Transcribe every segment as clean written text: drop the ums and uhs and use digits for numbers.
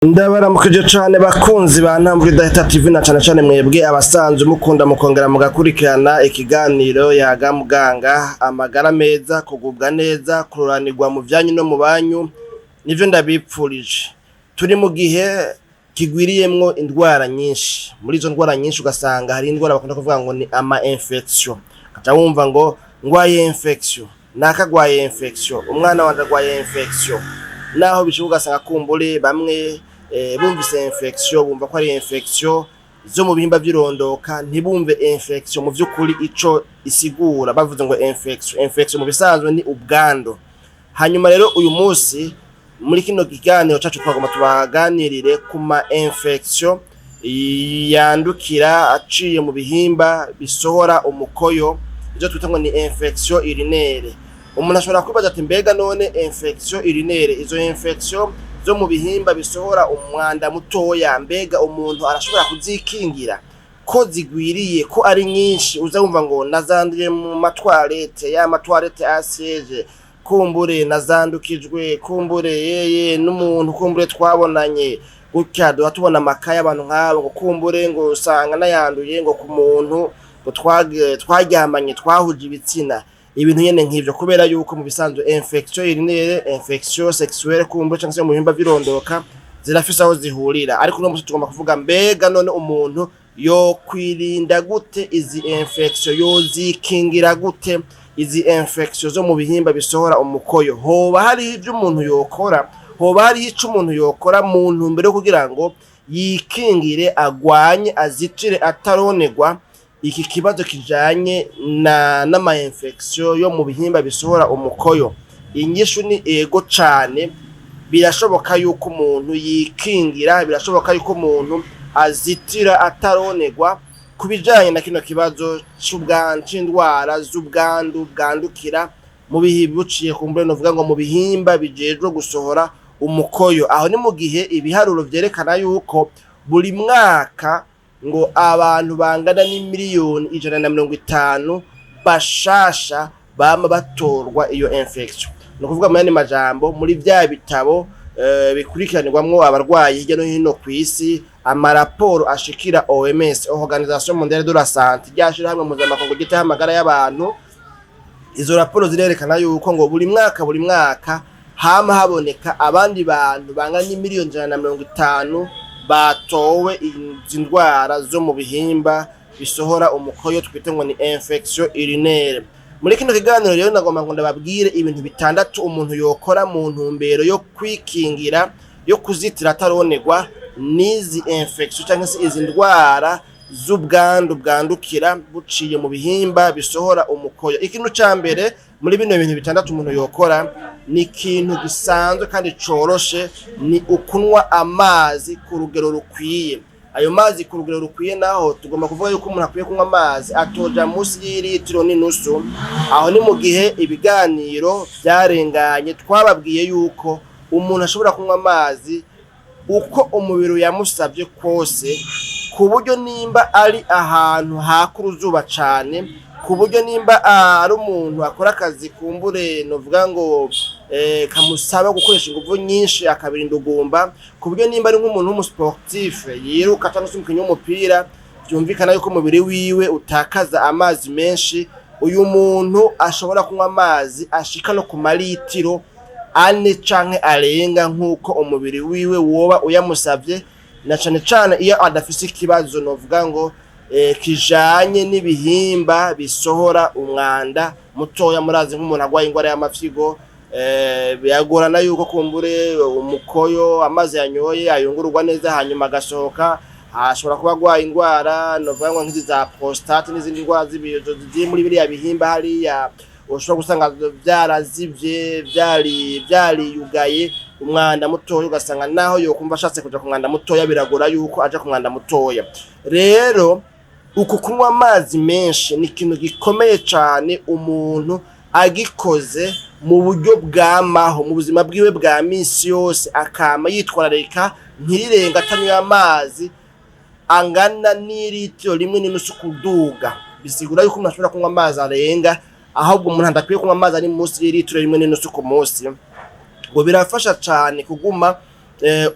Ndabaramukije cane bakunzi ba Ntambwe Data TV na cane mwebwe abasanzwe mukunda mukongera mugakurikirana ikiganiro yaga muganga amagara meza kugubwa neza kururanirwa mu vyanyu no mu banyu nivyo ndabipfurije. Turi mu gihe kigwiriyemwo indwara nyinshi, muri izo ndwara nyinshi ugasanga hari indwara bakunda kuvuga ngo ni ama infection, kaca wumva ngo ngwaye infection nakagwaye infection, umwana wanje agwaye infection, naho bishoboka ugasanga kumbure bamwe bumvise infection bumva ko ari infection zo mu bihimba by'irondoka, ntibumve infection mu vy'ukuri ico isigura. Bavuze ngo infection mu bisanzwe ni ubwando. Hanyuma rero uyu munsi muri kino kiganiro cacu twagomba tubaganirire kuma infection yandukira aciye mu bihimba bisohora umukoyo, ivyo twita ngo ni infection urinaire. Umuntu ashobora kwibaza ati mbega none infection urinaire, izo infection zo mu bihimba bisohora umwanda mutoya, mbega umuntu arashobora kuzikingira ko zigwiriye ko ari nyinshi? Uza wumva ngo nazanduye mu matwarete, ya matwarete asiege, kumbure nazandukijwe, kumbure yeye n'umuntu kumbure twabonanye gutya tubona amakaya abantu nk'abo, ngo kumbure ngo usanga nayanduye ngo ku muntu ngo twaryamanye twahuje ibitsina, ibintu nyene nk'ivyo, kubera yuko mu bisanzwe infection urinaire, infection sexuelle kumbure cyangwa se mu bihimba birondoka zirafise aho zihurira. Ariko no musi tugomba kuvuga mbega none umuntu yo kwirinda gute izi infection, yo zikingira gute izi infection zo mu bihimba bisohora umukoyo? Hoba hari ivyo umuntu yokora, hoba hari ico umuntu yokora mu ntumbero yo kugira ngo yikingire, agwanye, azicire ataronegwa iki kibazo kijanye n'ama infection yo mu bihimba bisohora umukoyo? Inyishu ni ego cane. Birashoboka yuko umuntu yikingira, birashoboka yuko umuntu azitira ataronegwa kubijanye na kino kibazo c'indwara z'ubwandu bwandukira mu bihimba buciye kumbure novuga ngo mu bihimba bijejwe gusohora umukoyo. Aho ni mu gihe ibiharuro vyerekana yuko buri mwaka ngo abantu bangana n'imiliyoni 150 bashasha bama batorwa iyo infection. No kuvuga mu yandi majambo, muri vya bitabo bikurikiranirwamwo abarwayi hirya no hino kw'isi, amaraporo ashikira OMS, Organisation Mondiale de la Santé, ryashira hamwe mpuzamakungu gitaha amagara y'abantu. Izo raporo zirerekana yuko ngo buri mwaka hama haboneka abandi bantu bangana n'imiliyoni 150 batowe indwara zo mu bihimba bisohora umukoyo twite ngo ni infection urinaire. Muri kino kiganiro rero nagomba ngo ndababwire ibintu bitandatu umuntu yokora mu ntumbero yo kwikingira, yo kuzitira ataronegwa nizi infection cyangwa se izi ndwara z'ubwandu bwandukira buciye mu bihimba bisohora umukoyo. Ikintu ca mbere muri bino bintu bitandatu umuntu yokora ni ikintu gisanzwe kandi coroshe, ni ukunwa amazi ku rugero rukwiye. Ayo mazi ku rugero rukwiye naho tugomba kuvuga yuko umuntu akwiye kunywa amazi atoja musi y'ilitiro n'inusu. Aho ni mu gihe ibiganiro byarenganye twababwiye yuko umuntu ashobora kunywa amazi uko umubiri yamusabye kose, ku buryo nimba ari ahantu hakuruzuba cane, ku buryo nimba ari umuntu akora akazi kumbure novuga ngo kamusaba gukoresha ingufu nyinshi akabirinda ugumba, ku buryo nimba ari nk'umuntu w'umusportif yiruka cyangwa se umukinnyi w'umupira, byumvikana yuko umubiri wiwe utakaza amazi menshi, uyu muntu ashobora kunywa amazi ashika no ku malitiro 4 canke arenga nk'uko umubiri wiwe woba uyamusavye, na cane iyo adafise ikibazo novuga ngo kijanye n'ibihimba bisohora umwanda mutoya. Murazi nk'umuntu agwaye ingwara y'amafyigo, biragorana yuko kumbure umukoyo amazi yanyoye ayungururwa neza hanyuma agasohoka. Ashobora kuba agwaye ingwara novuga ngo nk'izi za prostate n'izindi ndwara z'ibiyozo ziri muri biriya bihimba hariya, ushobora gusanga vyarazivye, vyariyugaye umwanda mutoya, ugasanga naho yokumva ashatse kuja ku mwanda mutoya biragora yuko aja ku mwanda mutoya. Rero uku kunywa amazi menshi ni ikintu gikomeye cane umuntu agikoze mu buryo bwamaho mu buzima bwiwe bwa misi yose, akama yitwararika ntirirenga atanywa amazi angana n'ilitiro 1.5 kuduga. Bisigura yuko umuntu ashobora kunywa amazi arenga, ahubwo umuntu ndakwiye kunywa amazi ari munsi y'ilitiro 1.5 ku munsi. Ngo birafasha cane kuguma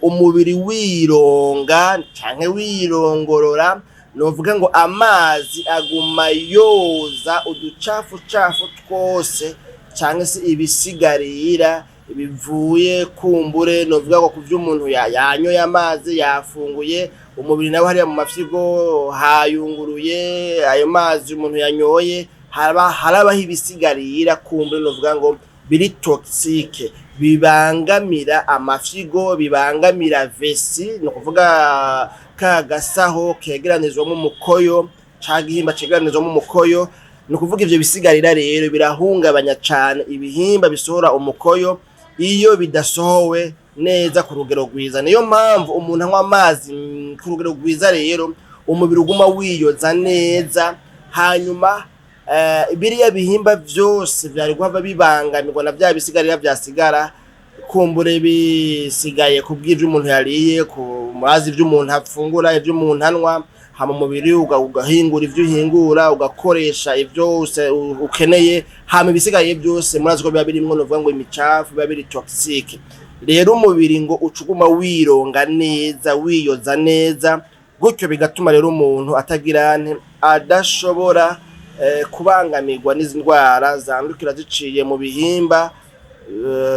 umubiri wironga canke wirongorora, novuga ngo amazi aguma yoza uducafu twose canke se ibisigarira bivuye kumbure, novuga ngo kuvyo umuntu yanyoye amazi yafunguye, umubiri nawe hariya mu mafyigo hayunguruye ayo mazi umuntu yanyoye, harabaho ibisigarira kumbure, novuga ngo biri toxique, bibangamira amafyigo, bibangamira vesi, no kuvuga ka gasaho kegeranizwamo umukoyo, ca gihimba cegeranizwamo umukoyo. No kuvuga ivyo bisigarira rero birahungabanya cane ibihimba bisohora umukoyo iyo bidasohowe neza ku rugero rwiza. Niyo mpamvu umuntu anywa amazi ku rugero rwiza rero umubiri uguma wiyoza neza, hanyuma biriya bihimba vyose vyari guhava bibangamirwa na vya bisigarira vyasigara, kumbure bisigaye kubw'ivyo umuntu yariye, ku mazi ivyo umuntu afungura, ivyo umuntu anywa, hama umubiri ugahingura ivyo uhingura, ugakoresha ivyo ukeneye, hama ibisigaye byose murazi ko biba birimwo, novuga ngo imicafu, biba biri toxique. Rero umubiri ngo ucuguma wironga neza, wiyoza neza, gutyo bigatuma rero umuntu adashobora kubangamirwa n'izi ndwara zandukira ziciye mu bihimba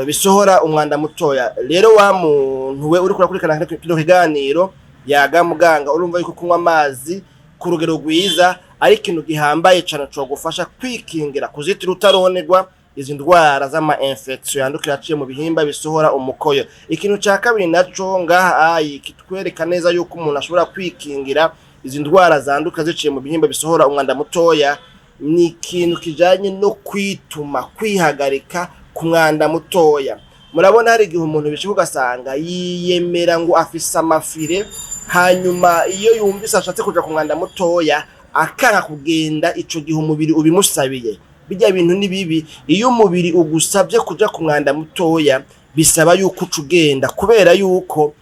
bisohora umwanda mutoya. Rero wa muntu we uri kurakurikirana kino kiganiro yaga muganga, urumva yuko kunywa amazi ku rugero rwiza ari ikintu gihambaye cane cyo gufasha kwikingira kuzitira utaronerwa izi ndwara z'ama infection yandukira aciye mu bihimba bisohora umukoyo. Ikintu ca kabiri naco ngaha kitwereka neza yuko umuntu ashobora kwikingira izi ndwara zanduka ziciye mu bihimba bisohora umwanda mutoya, ni ikintu kijanye no kwihagarika ku mwanda mutoya. Murabona hari igihe umuntu bishika ugasanga yiyemera ngo afise amafire, hanyuma iyo yumvise ashatse kuja ku mwanda mutoya akanka kugenda, ico gihe umubiri ubimusabiye. Bijya bintu ni bibi, iyo umubiri ugusabye kuja ku mwanda mutoya bisaba yuko ucugenda, kubera yuko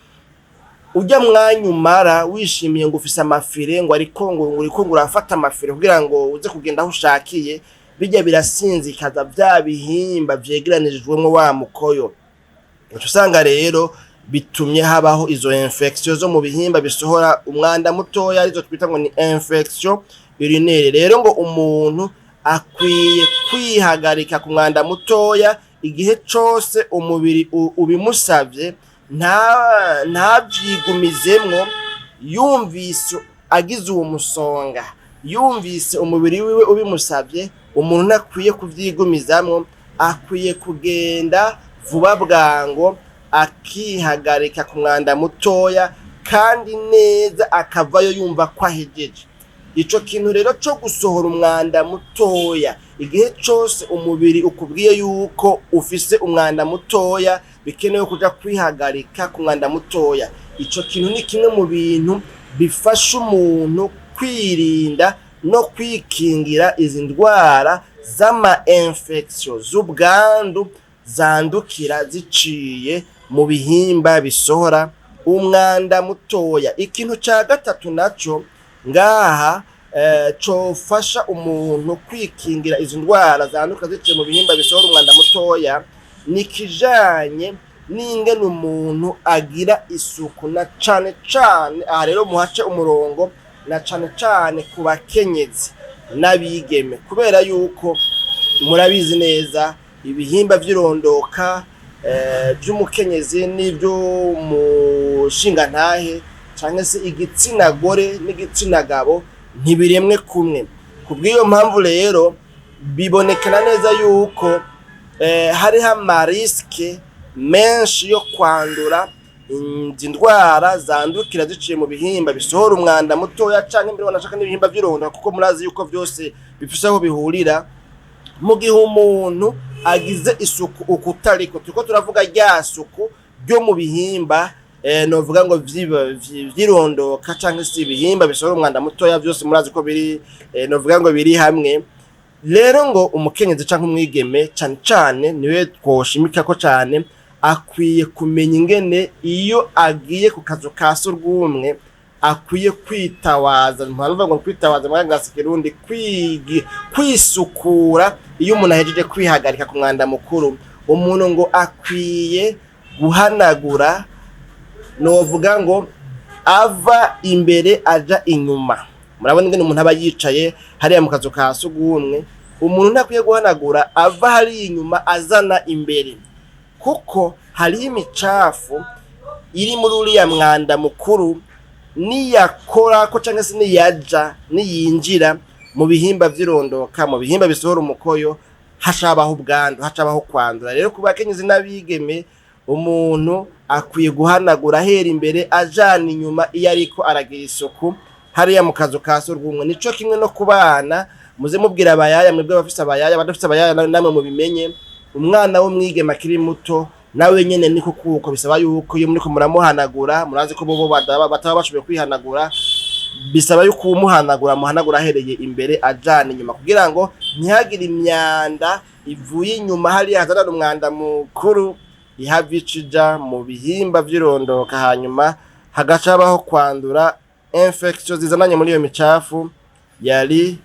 ujya mwanya umara wishimiye ngo ufise amafire, ngo ariko urafata amafire kugira ngo uze kugenda aho ushakiye, bijya birasinzikaza vya bihimba vyegeranirijwemo wa mukoyo. Usanga rero bitumye habaho izo infection zo mu bihimba bisohora umwanda mutoya, arizo twita ngo ni infection urinaire. Rero ngo umuntu akwiye kwihagarika ku mwanda mutoya igihe cose umubiri ubimusavye, ntabyigumizemwo. Yumvise agize uwo musonga, yumvise umubiri wiwe ubimusavye, umuntu nakwiye kuvyigumizamwo, akwiye kugenda vuba bwango akihagarika ku mwanda mutoya, kandi neza akavayo yumva ko ahejeje. Ico kintu rero cyo gusohora umwanda mutoya igihe cose umubiri ukubwiye yuko ufise umwanda mutoya, bikenewe kuja kwihagarika ku mwanda mutoya. Ico kintu ni kimwe mu bintu bifasha umuntu kwirinda no kwikingira izi ndwara z'ama infection z'ubwandu zandukira ziciye mu bihimba bisohora umwanda mutoya. Ikintu ca gatatu naco ngaha cofasha umuntu kwikingira izi ndwara zanduka ziciye mu bihimba bisohora umwanda mutoya, ni kijanye n'ingene umuntu agira isuku, na cane cane aha rero muhace umurongo, na cane cane ku bakenyezi n'abigeme, kubera yuko murabizi neza ibihimba vy'irondoka by'umukenyezi n'ibyo mushingantahe canke se igitsina gore n'igitsina gabo ntibiremwe kumwe. Kubw'iyo mpamvu rero bibonekana neza yuko hariho amariske menshi yo kwandura indwara zandukira ziciye mu bihimba bisohora umwanda mutoya canke mbere wanashaka n'ibihimba vy'irondoka, kuko murazi yuko vyose bifise aho bihurira. Mu gihe umuntu agize isuku ukutariko, turiko turavuga rya suku ryo mu bihimba novuga ngo vyirondoka canke se ibihimba bisohora umwanda mutoya, vyose murazi ko biri novuga ngo biri hamwe. Rero ngo umukenyezi canke umwigeme cane cane niwe twoshimika ko cane, akwiye kumenya ingene iyo agiye ku kazu ka surwumwe akwiye kwitawaza, mpanuva ngo kwitawaza mwagase kirundi, kwisukura iyo umuntu ahejeje kwihagarika ku mwanda mukuru. Umuntu ngo akwiye guhanagura novuga ngo ava imbere aja inyuma. Murabona ingene umuntu aba yicaye hariya mu kazu ka sugumwe, umuntu ntakwiye guhanagura ava hari inyuma azana imbere, kuko hari imicafu iri muri uriya mwanda mukuru niyakora ko canke se niyinjira mu bihimba vy'irondoka, mu bihimba bisohora umukoyo, hashabaho ubwandu, hashabaho kwandura. Rero ku bakenyezi n'abigeme, umuntu akwiye guhanagura ahera imbere ajana inyuma iyo ariko aragira isuku hariya mu kazu ka surwumwe. Nico kimwe no kubana, muze mubwira abayaya, mwebwe bafise abayaya, badafise abayaya namwe mubimenye. Umwana w'umwigeme akiri muto nawe nyene niko kuko bisaba yuko iyo muriko muramuhanagura, murazi ko bobo bataba bashoboye kwihanagura, bisaba yuko muhanagura ahereye imbere ajana inyuma, kugira ngo ntihagire imyanda ivuye inyuma hariya hazana umwanda mukuru ihavicija mu bihimba vy'irondoka, hanyuma hagacabaho kwandura infection zizananye muri iyo micafu yari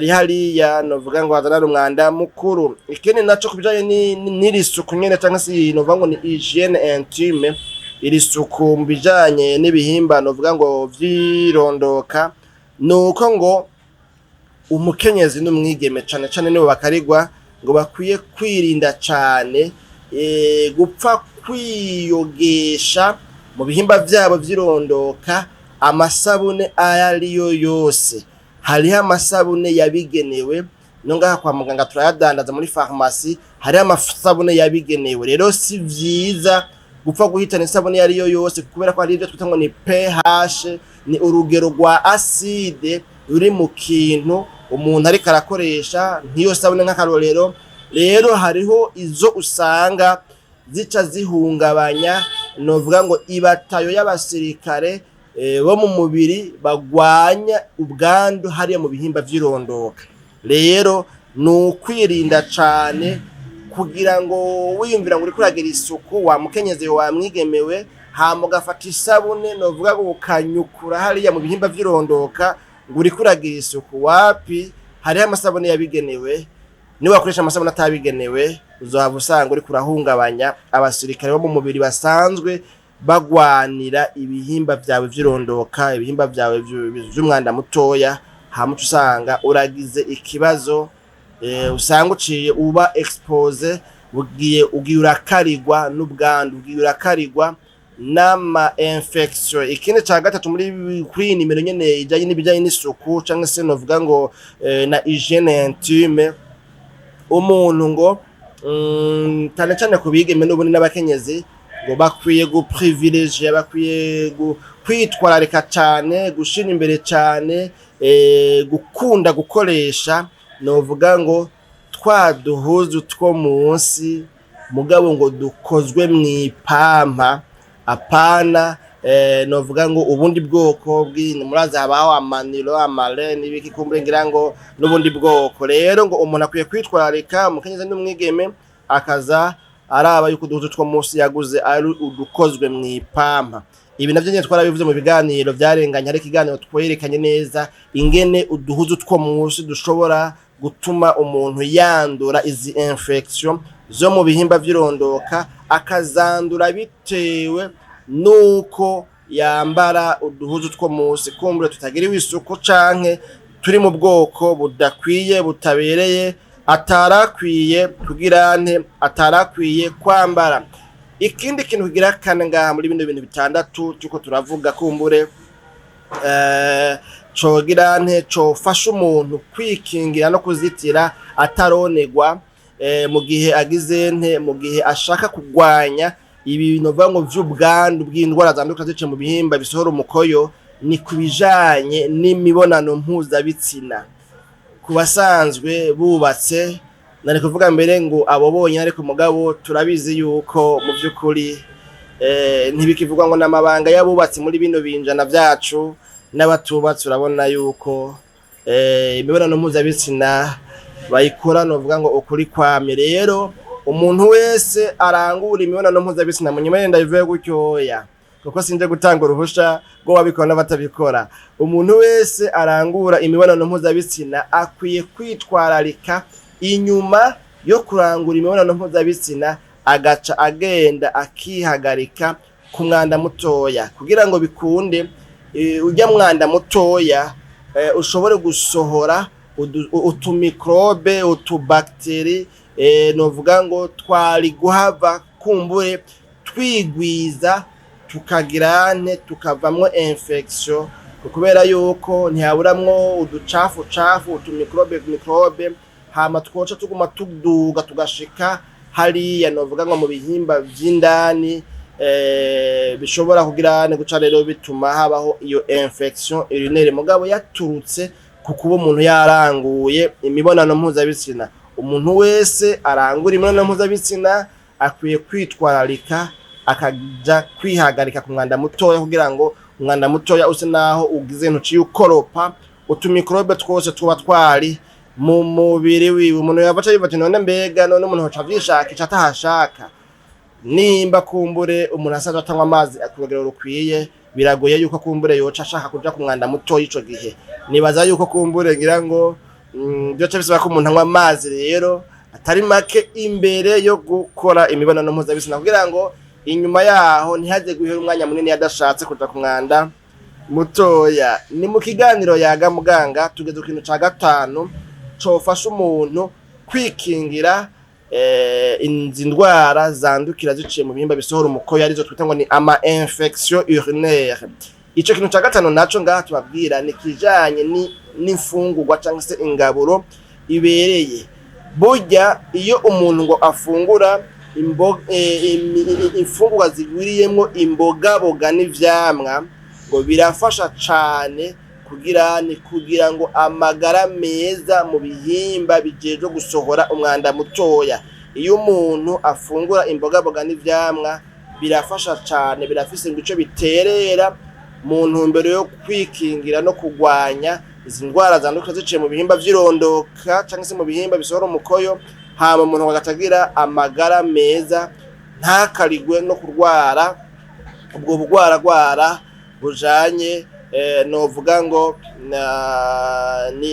hariya, novuga ngo hazana umwanda mukuru. Ikindi naco kubijanye n'iri suku nyene canke se novuga ngo ni hygiene intime, iri suku mbijanye n'ibihimba novuga ngo vy'irondoka, nuko ngo umukenyezi n'umwigeme cane cane nibo bakarigwa ngo bakwiye kwirinda cane gupfa kwiyogesha mu bihimba vyabo vy'irondoka amasabune ayariyo yose. Hariho amasabune yabigenewe, no ngaha kwa muganga turayadandaza muri pharmacie, hariho amasabune yabigenewe. Rero si vyiza gupfa guhitana isabune yariyo yose, kubera ko hari ivyo twita ngo ni pH, ni urugero rwa acide ruri mu kintu umuntu ariko arakoresha nk'iyo sabune nk'akarorero. Rero hariho izo usanga zica zihungabanya, novuga ngo ibatayo y'abasirikare bo mu mubiri bagwanya ubwandu hariya mu bihimba vy'irondoka. Rero nukwirinda cane kugira ngo wiyumvira ngo uri kuragira isuku, wa mukenyezi wa mwigemewe, hama ugafata isabune novuga ngo ukanyukura hariya mu bihimba vy'irondoka ngo uri kuragira isuku. Wapi, hariho amasabune yabigenewe, ni wakoresha amasabune atabigenewe uzohava usanga uri kurahungabanya abasirikare bo mu mubiri basanzwe bagwanira ibihimba vyawe vy'irondoka, ibihimba vyawe vy'umwanda mutoya, hama usanga uragize ikibazo, usanga uciye uba expose, ugiye urakarigwa n'ubwandu, ugiye urakarigwa n'ama infection. Ikindi ca gatatu muri kuri nimero nyene ijanye n'ibijanye n'isuku canke se novuga ngo na hygiene intime, umuntu ngo cyane kubigeme n'ubundi n'abakenyezi ngo bakwiye guprivilegier, bakwiye kwitwararika cyane, gushira imbere cyane, gukunda gukoresha novuga ngo twaduhuzu two munsi, mugabo ngo dukozwe mw'ipampa, apana novuga ngo ubundi bwoko muraza habaho amanilo, amale n'ibiki, kumbure ngira ngo n'ubundi bwoko. Rero ngo umuntu akwiye kwitwararika, umukenyezi n'umwigeme akaza araba yuko uduhuzu two munsi yaguze ari udukozwe mw'ipampa. Ibi navyo nyene twarabivuze mu biganiro vyarenganye, ariko ikiganiro twerekanye neza ingene uduhuzu two munsi dushobora gutuma umuntu yandura izi infection zo mu bihimba vy'irondoka, akazandura bitewe nuko yambara uduhuzu two munsi kumbure tutagiriwe isuku canke turi mu bwoko budakwiye, butabereye, atarakwiye kwambara. Ikindi kintu kigira kane ngaha muri bino bintu bitandatu cyuko turavuga kumbure cofasha umuntu kwikingira no kuzitira ataronegwa mu gihe agize mu gihe ashaka kugwanya ibintu vango vy'ubwandu bw'indwara zandukira zice mu bihimba bisohora umukoyo, ni kubijanye n'imibonano mpuzabitsina. Ku basanzwe bubatse, nari kuvuga mbere ngo abo bonyine, ariko mugabo turabizi yuko mu by'ukuri ntibikivugwa ngo n'amabanga y'abubatsi muri bino binjana vyacu n'abatubatse. Urabona yuko imibonano mpuzabitsina bayikora novuga ngo ukuri kwame. Rero umuntu wese arangura imibonano mpuzabitsina mu nyuma yenda bivuye gutyoya, kuko sinje gutanga uruhusha rwo wabikora n'abatabikora. Umuntu wese arangura imibonano mpuzabitsina akwiye kwitwararika inyuma yo kurangura imibonano mpuzabitsina, agaca agenda akihagarika ku mwanda mutoya kugira ngo bikunde ujya mwanda mutoya ushobore gusohora utumikrobe utubakteri novuga ngo twari guhava kumbure twigwiza tukagirane tukavamwo infection kubera yuko ntihaburamwo uducafu utumikrobe hama twoca tuguma tuduga tugashika hariya novuga ngo mu bihimba vy'indani bishobora kugirane guca rero bituma habaho iyo infection urinaire mugabo yaturutse kukuba umuntu yaranguye imibonano mpuzabitsina. Umuntu wese arangura imibonano mpuzabitsina akwiye kwitwararika akaja kwihagarika ku mwanda mutoya kugira ngo umwanda mutoya use naho ugize ntuciye ukoropa utumikrobe twose tuba twari mu mubiri wiwe. Umuntu yavaca yivati none mbega none umuntu hoca vyishaka atahashaka nimba kumbure umuntu asaza atanywa amazi akugero rukwiye biragoye yuko kumbure yoca ashaka kuja ku mwanda mutoya ico gihe. Nibaza yuko kumbure ngira ngo byoce bisaba ko umuntu anywa amazi rero atari make imbere yo gukora imibonano mpuzabitsina kugira ngo inyuma yaho ntihaze guhera umwanya munini yadashatse kuja ku mwanda mutoya. Ni mu kiganiro yaga muganga tugeze ku kintu ca gatanu cofasha umuntu kwikingira indwara zandukira ziciye mu bihimba bisohora umukoyo arizo twita ngo ni ama infection urinaire. Ico kintu ca gatanu naco ngaha tubabwira ni kijanye n'imfungurwa cyangwa se ingaburo ibereye. Burya iyo umuntu ngo afungura imfungurwa zigwiriyemo imbogaboga n'ivyamwa ngo birafasha cane kugira ngo amagara meza mu bihimba bijeje gusohora umwanda mutoya. Iyo umuntu afungura imbogaboga n'ivyamwa birafasha cane, birafise ngo ico biterera mu ntumbero yo kwikingira no kugwanya izi ndwara zandukira ziciye mu bihimba vy'irondoka cyangwa se mu bihimba bisohora umukoyo, hama umuntu agatagira amagara meza ntakarigwe no kurwara ubwo bugwaragwara bujanye novuga ngo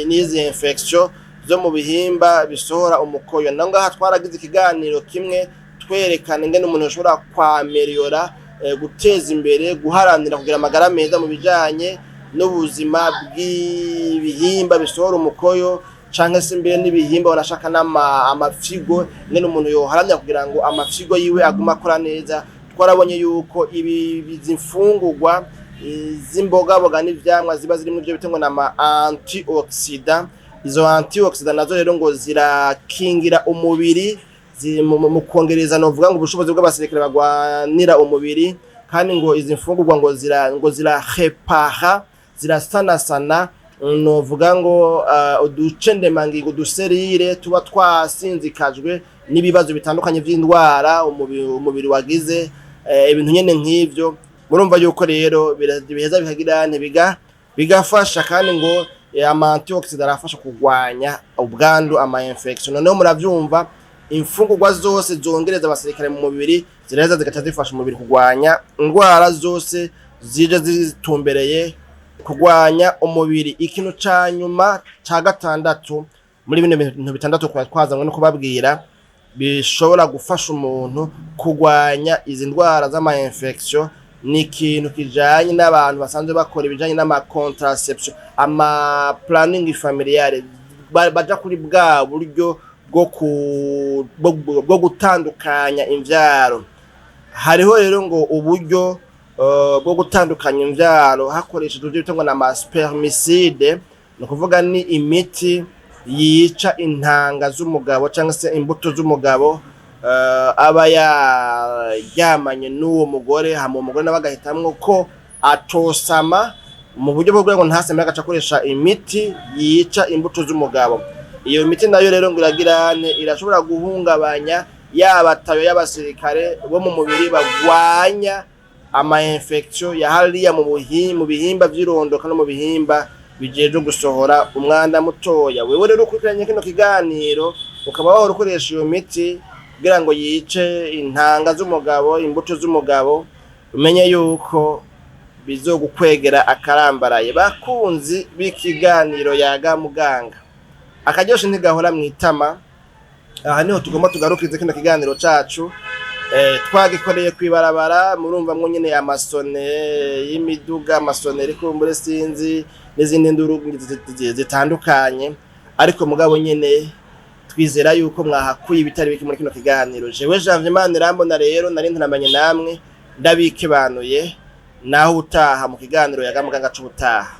nizi infection zo mu bihimba bisohora umukoyo. Nangaha twaragize ikiganiro kimwe twerekana ingene umuntu ashobora kwameliora guteza imbere guharanira kugira amagara meza mu bijanye n'ubuzima bw'ibihimba bisohora umukoyo canke se mbere n'ibihimba banashaka amafigo ngene umuntu yoharanira kugira ngo amafigo yiwe aguma akora neza. Twarabonye yuko ibi zimfungurwa zimbogaboga n'ivyamwa ziba zirimo ibyo bitengwa na antioxidant. Izo antioxidant nazo rero ngo zirakingira umubiri mu kongereza novuga ngo ubushobozi bw'abasirikare bagwanira umubiri, kandi ngo izi mfungurwa ngo zirahepara zirasanasana novuga ngo uducendemangingo duserire tuba twasinzikajwe n'ibibazo bitandukanye vy'indwara umubiri wagize ibintu nyene nk'ivyo. Murumva yuko rero biheza bikagirane bigafasha, kandi ngo ama antioxidant arafasha kugwanya ubwandu ama infection. Noneho muravyumva imfungurwa zose zongereza abasirikare mu mubiri zireza zigaca zifasha umubiri kugwanya indwara zose zije zitumbereye kugwanya umubiri. Ikintu ca nyuma ca gatandatu muri bino bintu bitandatu twazanywe no kubabwira bishobora gufasha umuntu kugwanya izi ndwara z'ama infection ni ikintu kijanye n'abantu basanzwe bakora ibijanye n'ama contraception, ama planning familiale, baja kuri bwa buryo bwo gutandukanya imvyaro. Hariho rero ngo uburyo bwo gutandukanya imvyaro hakoresheje ibyo bitangwa na spermicide, no kuvuga ni imiti yica intanga z'umugabo cyangwa se imbuto z'umugabo aba yamanye n'uwo mugore, hama umugore nabagahitamwo ko atosama mu buryo bwo kugira ngo ntaseme agaca akoresha imiti yica imbuto z'umugabo. Iyo miti nayo rero ngo iragirane irashobora guhungabanya yabatayo y'abasirikare bo mu mubiri bagwanya ama infection ya hariya mu bihimba vy'irondoka no mu bihimba bijeje gusohora umwanda mutoya. Wewe rero ukurikiranye kino kiganiro ukaba wahora ukoresha iyo miti kugira ngo yice intanga z'umugabo, imbuto z'umugabo, umenye yuko bizogukwegera akarambaraye. Bakunzi b'ikiganiro yaga muganga, akaryoshe ntigahora mwitama. Aha niho tugomba tugarukize kino kiganiro cacu twagikoreye kwibarabara murumva mwo nyene amasone y'imiduga amasoneri kumbure sinzi n'izindi nduru zitandukanye ariko mugabo nyene twizera yuko mwahakuye ibitari biki muri kino kiganiro jewe Janvier Manirambona rero nari ntanamenye namwe ndabikebanuye naho utaha mu kiganiro yagamuganga c'ubutaha